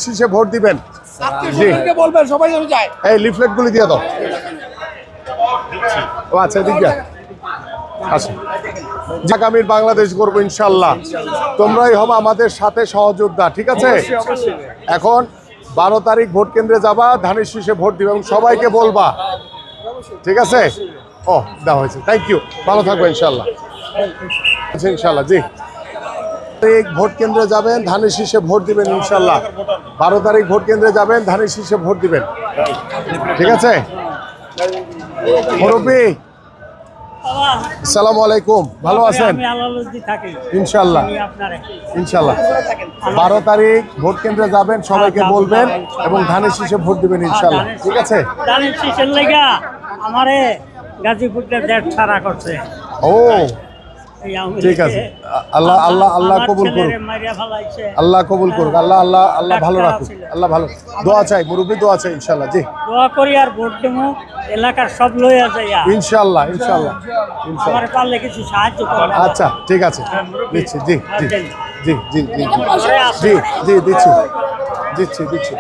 শীষে ভোট দিবেন। বলবেন সবাই যেন যায়। এই লিফলেট গুলি দিয়ে দাও। ও আচ্ছা এদিক দিয়ে আসুন। আগামীর বাংলাদেশ গড়বো ইনশাল্লাহ। তোমরাই হবে আমাদের সাথে সহযোদ্ধা, ঠিক আছে? এখন 12 তারিখ ভোট কেন্দ্রে যাবা, ধানের শীষে ভোট দিবে এবং সবাইকে বলবা, ঠিক আছে? ও দেওয়া হয়েছে, থ্যাংক ইউ, ভালো থাকবো ইনশাল্লাহ। ইনশাল্লাহ জি। ভোট কেন্দ্রে যাবেন, ধানের শীষে ভোট দিবেন ইনশাল্লাহ। 12 তারিখ ভোট কেন্দ্রে যাবেন, ধানের শীষে ভোট দিবেন, ঠিক আছে? মুরব্বী আসসালামু আলাইকুম, ভালো আছেন? ইনশাল্লাহ ইনশাল্লাহ। 12 তারিখ ভোট কেন্দ্রে যাবেন, সবাইকে বলবেন এবং ধানের শীষে ভোট দিবেন ইনশাল্লাহ, ঠিক আছে? ধানের শীষের লাগা আমারে গাজীপুরকে দেড় ছাড়া করছে। ও ঠিক আছে, আল্লাহ আল্লাহ আল্লাহ কবুল করুক, আল্লাহ কবুল করুক, আল্লাহ আল্লাহ আল্লাহ ভালো রাখুক, আল্লাহ ভালো। দোয়া চাই মুরব্বী, দোয়া চাই ইনশাল্লাহ জি। দোয়া করি আর ভোট দেবো, এলাকার সব লইয়া যাইয়া ইনশাল্লাহ ইনশাল্লাহ ইনশাল্লাহ। আমার পারলে কিছু সাহায্য করবে। আচ্ছা ঠিক আছে, দিচ্ছি জি জি জি জি জি জি জি দিচ্ছি দিচ্ছি দিচ্ছি।